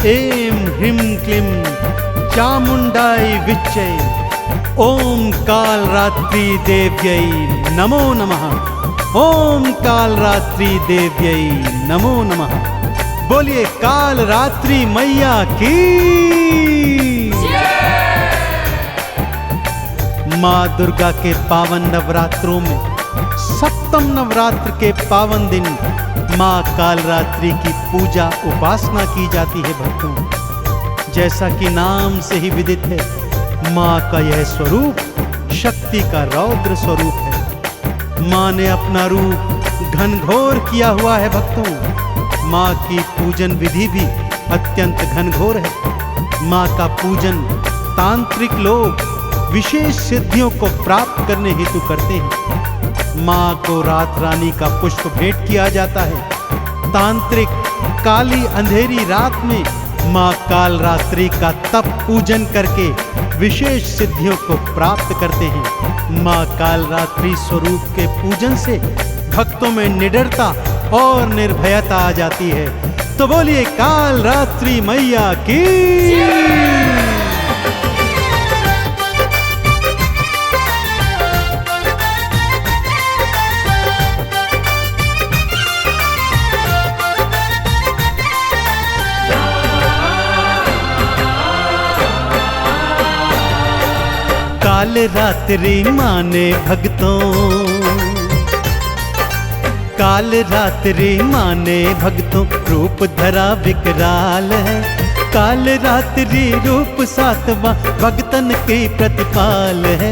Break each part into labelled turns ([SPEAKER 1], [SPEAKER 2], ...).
[SPEAKER 1] ऐं ह्रीं क्लीं चामुण्डाय विच्चे ओम कालरात्रि देव्यै नमो नमः। ओम कालरात्रि देव्यै नमो नमः। बोलिए कालरात्रि मैया की। माँ दुर्गा के पावन नवरात्रों में सप्तम नवरात्र के पावन दिन माँ कालरात्रि की पूजा उपासना की जाती है भक्तों। जैसा कि नाम से ही विदित है, माँ का यह स्वरूप शक्ति का रौद्र स्वरूप है। माँ ने अपना रूप घनघोर किया हुआ है भक्तों। माँ की पूजन विधि भी अत्यंत घनघोर है। माँ का पूजन तांत्रिक लोग विशेष सिद्धियों को प्राप्त करने हेतु करते हैं। माँ को रात रानी का पुष्प भेंट किया जाता है। तांत्रिक काली अंधेरी रात में माँ कालरात्रि का तप पूजन करके विशेष सिद्धियों को प्राप्त करते हैं। माँ कालरात्रि स्वरूप के पूजन से भक्तों में निडरता और निर्भयता आ जाती है। तो बोलिए कालरात्रि मैया की। कालरात्रि माने भक्तों, कालरात्रि माने भक्तों रूप धरा विकराल है। कालरात्रि रूप सातवां भक्तन की प्रतिपाल है,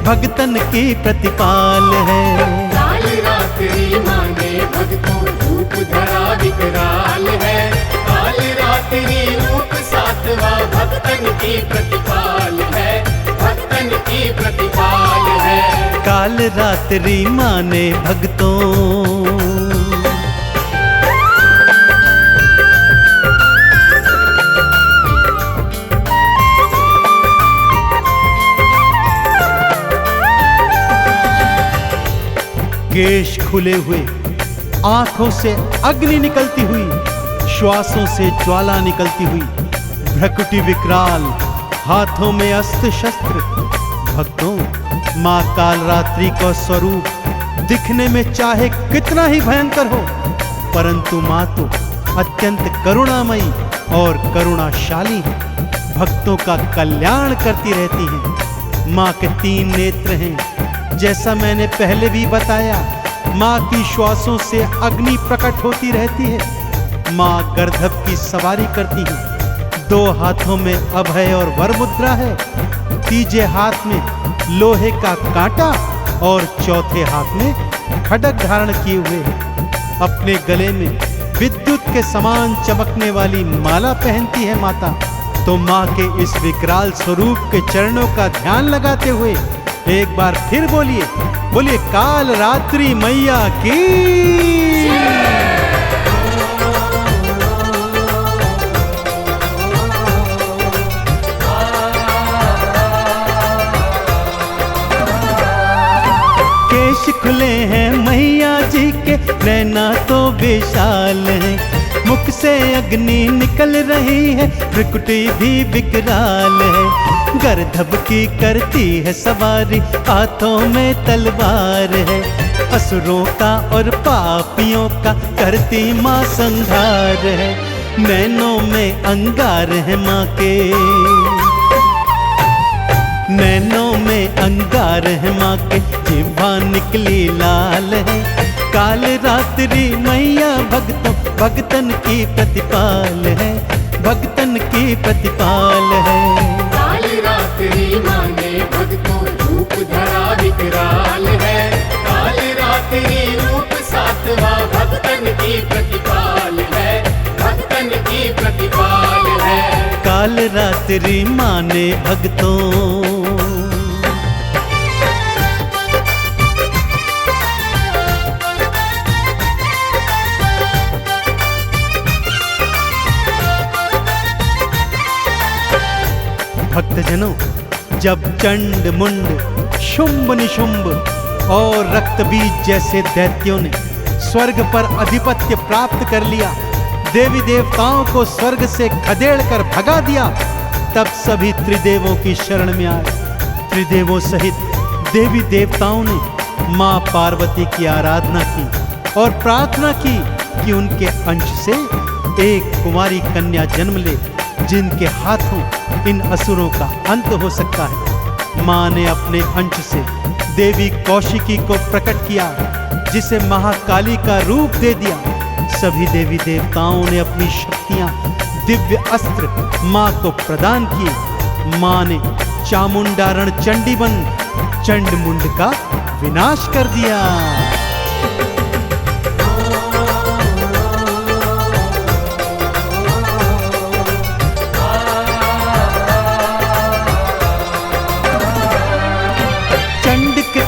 [SPEAKER 1] भक्तन की प्रतिपाल है।
[SPEAKER 2] कालरात्रि माने भक्तों रूप धरा विकराल है। कालरात्रि रूप सातवां भक्तन की प्रतिपाल है, भक्तन की प्रतिपाल है।
[SPEAKER 1] कालरात्रि माने भक्तों, केश खुले हुए, आंखों से अग्नि निकलती हुई, श्वासों से ज्वाला निकलती हुई, भ्रकुटी विकराल, हाथों में अस्त्र शस्त्र। भक्तों, माँ कालरात्रि का स्वरूप दिखने में चाहे कितना ही भयंकर हो, परंतु माँ तो अत्यंत करुणामयी और करुणाशाली है। भक्तों का कल्याण करती रहती है। माँ के 3 नेत्र हैं। जैसा मैंने पहले भी बताया, माँ की श्वासों से अग्नि प्रकट होती रहती है। माँ गर्दभ की सवारी करती है। 2 हाथों में अभय और वर मुद्रा है। तीजे हाथ में लोहे का कांटा और चौथे हाथ में खड्ग धारण किए हुए। अपने गले में विद्युत के समान चमकने वाली माला पहनती है माता। तो माँ के इस विकराल स्वरूप के चरणों का ध्यान लगाते हुए एक बार फिर बोलिए, बोलिए कालरात्रि मैया की। खुले हैं मैया जी के, नैना तो विशाल है। मुख से अग्नि निकल रही है, भ्रकुटी भी विकराल है। गर्दभ की करती है सवारी, हाथों में तलवार है। असुरों का और पापियों का करती माँ संहार है। नैनों में अंगार है माँ के, नैनों में अंगार है माँ के, जिह्वा निकली लाल है। कालरात्रि मैया भक्तों भक्तन की प्रतिपाल है, भक्तन की प्रतिपाल है।
[SPEAKER 2] कालरात्रि माने भक्तों रूप धरा विकराल है। कालरात्रि रूप सातवां भक्तन की प्रतिपाल है, भक्तन की प्रतिपाल है।
[SPEAKER 1] कालरात्रि माने भक्तों, भक्तजनों, जब चंड मुंड शुंभ निशुंभ और रक्तबीज जैसे दैत्यों ने स्वर्ग पर अधिपत्य प्राप्त कर लिया, देवी देवताओं को स्वर्ग से खदेड़ कर भगा दिया, तब सभी त्रिदेवों की शरण में आए। त्रिदेवों सहित देवी देवताओं ने मां पार्वती की आराधना की और प्रार्थना की कि उनके अंश से एक कुमारी कन्या जन्म ले, जिनके हाथों इन असुरों का अंत हो सकता है। मां ने अपने अंश से देवी कौशिकी को प्रकट किया, जिसे महाकाली का रूप दे दिया। सभी देवी देवताओं ने अपनी शक्तियां, दिव्य अस्त्र मां को प्रदान किए। मां ने चामुंडारण चंडी बन चंडमुंड का विनाश कर दिया।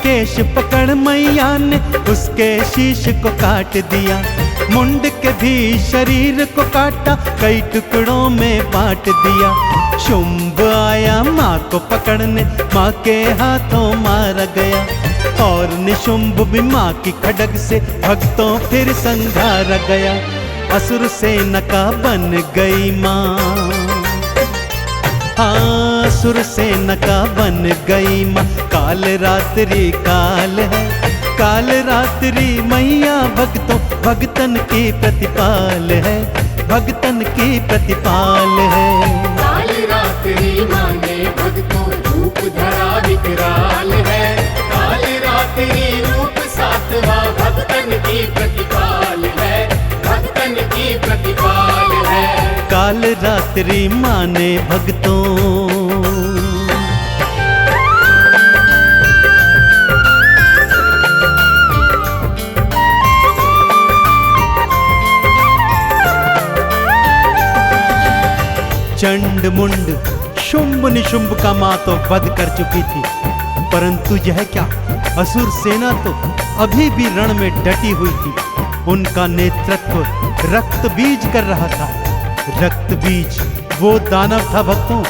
[SPEAKER 1] केश पकड़ मैया ने उसके शीश को काट दिया, मुंड के भी शरीर को काटा, कई टुकड़ों में बांट दिया। शुंभ आया माँ को पकड़ने, माँ के हाथों मारा गया, और निशुंभ भी माँ की खड्ग से भक्तों फिर संघारा गया। असुर सेना का बन गई माँ, असुर सेना का बन गई माँ। काल रात्रि काल है, काल रात्रि मैया भक्तों भगतन की प्रतिपाल है, भगतन की प्रतिपाल है।
[SPEAKER 2] काल रात्रि माने भक्तों रूप धरा विकराल है, काल रात्रि रूप सातवां भगतन की प्रतिपाल है, भगतन की प्रतिपाल है।
[SPEAKER 1] काल रात्रि माने भक्तों। चंड मुंड शुंभ निशुंभ का मां तो वध कर चुकी थी, परंतु यह क्या, असुर सेना तो अभी भी रण में डटी हुई थी। उनका नेतृत्व रक्त बीज कर रहा था। रक्त बीज वो दानव था भक्तों,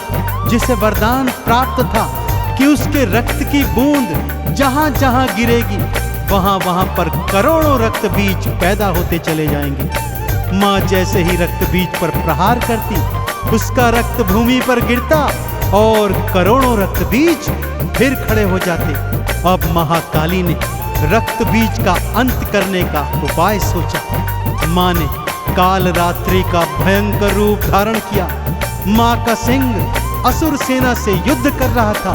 [SPEAKER 1] जिसे वरदान प्राप्त था कि उसके रक्त की बूंद जहां जहां गिरेगी वहां वहां पर करोड़ों रक्त बीज पैदा होते चले जाएंगे। मां जैसे ही रक्त बीज पर प्रहार करती, उसका रक्त भूमि पर गिरता और करोड़ों रक्त बीज फिर खड़े हो जाते। अब महाकाली ने रक्त बीज का अंत करने का उपाय सोचा। मां ने काल रात्रि का भयंकर रूप धारण किया। मां का सिंह असुर सेना से युद्ध कर रहा था,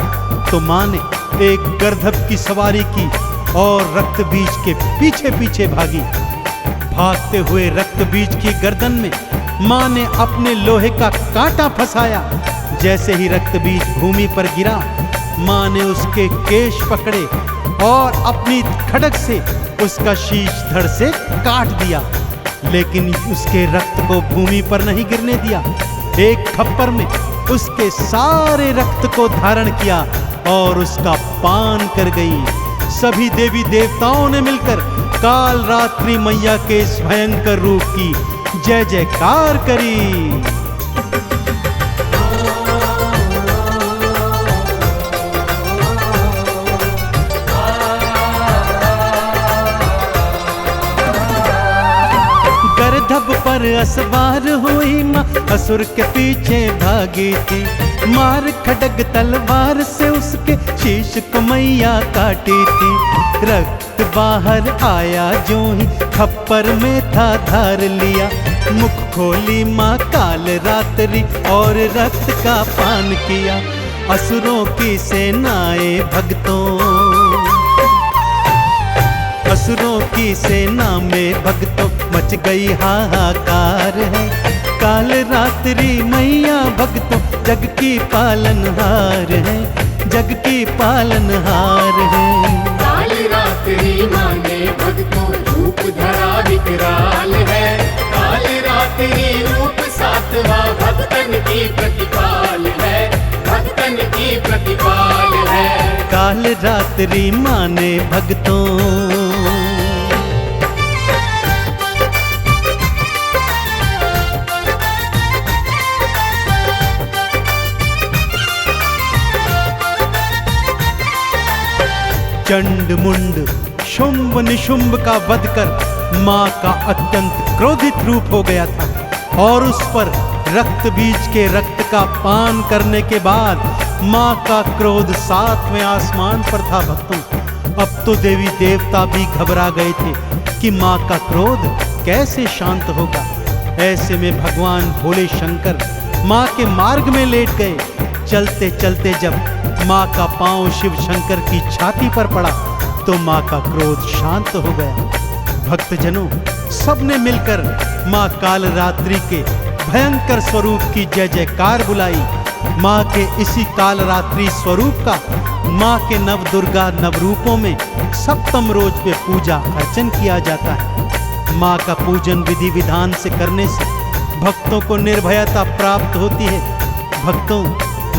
[SPEAKER 1] तो मां ने एक गर्दभ की सवारी की और रक्त बीज के पीछे पीछे भागी। भागते हुए रक्त बीज की गर्दन में मां ने अपने लोहे का कांटा फंसाया। जैसे ही रक्त बीज भूमि पर गिरा, मां ने उसके केश पकड़े और अपनी खड्ग से उसका शीश धड़ से काट दिया, लेकिन उसके रक्त को भूमि पर नहीं गिरने दिया। एक थप्पड़ में उसके सारे रक्त को धारण किया और उसका पान कर गई। सभी देवी देवताओं ने मिलकर काल रात्रि मैया के इस भयंकर रूप की जय जयकार करी। गर्दभ पर असवार हुई मां असुर के पीछे भागी थी। मार खड्ग तलवार से उसके शीश को मैया काटी थी। रक्त बाहर आया जो ही खप्पर में था धार लिया। मुख खोली माँ काल रात्रि और रक्त का पान किया। असुरों की सेनाएं भक्तों, असुरों की सेना में भक्तों मच गई हाहाकार है। काल रात्रि मैया भक्तों जग की पालनहार है, जग की पालनहार है।
[SPEAKER 2] काल रात्रि माने भक्तों रूप धरा विकराल है। काल रात्रि रूप सातवां भक्तन की प्रतिपाल है, भक्तन की प्रतिपाल है।
[SPEAKER 1] काल रात्रि माने भक्तों। चंड मुंड शुंभ निशुंभ का वध कर मां का अत्यंत क्रोधित रूप हो गया था। और उस पर रक्त बीज के रक्त का पान करने के बाद माँ का क्रोध 7वें आसमान पर था। भक्तों, अब तो देवी देवता भी घबरा गए थे कि माँ का क्रोध कैसे शांत होगा। ऐसे में भगवान भोले शंकर माँ के मार्ग में लेट गए। चलते चलते जब माँ का पांव शिव शंकर की छाती पर पड़ा तो माँ का क्रोध शांत हो गया। भक्तजनों, सबने मिलकर माँ कालरात्रि के भयंकर स्वरूप की जय जयकार बुलाई। माँ के इसी कालरात्रि स्वरूप का माँ के नव दुर्गा नवरूपों में सप्तम रोज पे पूजा अर्चन किया जाता है। माँ का पूजन विधि विधान से करने से भक्तों को निर्भयता प्राप्त होती है। भक्तों,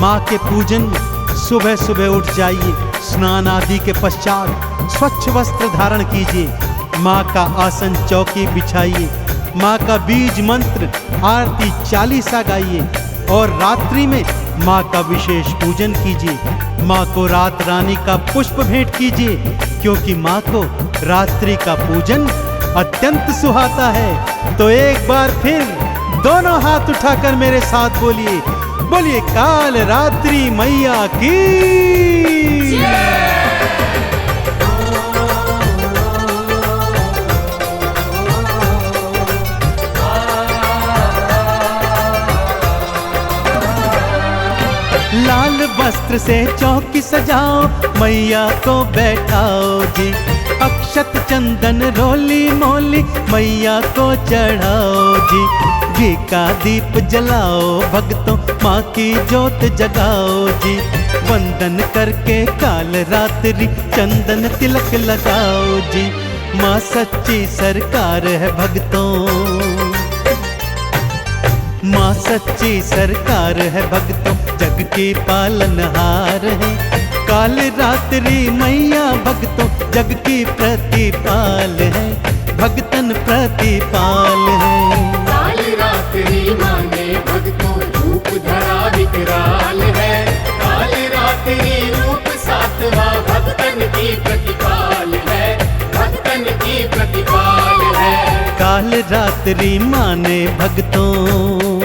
[SPEAKER 1] माँ के पूजन में सुबह सुबह उठ जाइए, स्नान आदि के पश्चात स्वच्छ वस्त्र धारण कीजिए, माँ का आसन चौकी बिछाइए, माँ का बीज मंत्र आरती चालीसा गाइए और रात्रि में माँ का विशेष पूजन कीजिए। माँ को रात रानी का पुष्प भेंट कीजिए, क्योंकि माँ को रात्रि का पूजन अत्यंत सुहाता है। तो एक बार फिर दोनों हाथ उठाकर मेरे साथ बोलिए, बोलिए काल रात्रि मैया की। लाल वस्त्र से चौकी सजाओ, मैया को बैठाओ जी। अक्षत चंदन रोली मोली मैया को चढ़ाओ जी। घी का दीप जलाओ, भक्तों माँ की जोत जगाओ जी। वंदन करके काल रात्रि चंदन तिलक लगाओ जी। माँ सच्ची सरकार है भक्तों, माँ सच्ची सरकार है भक्तों, जग की पालनहार है। काल रात्रि मैया भक्तों जग की प्रतिपाल है, भक्तन प्रतिपाल है।
[SPEAKER 2] काल रात्रि माँ ने भक्तों रूप धरा विकराल है। काल रात्रि रूप 7वां भक्तन की प्रतिपाल है, भक्तन की प्रतिपाल है।
[SPEAKER 1] काल रात्रि माँ ने भक्तों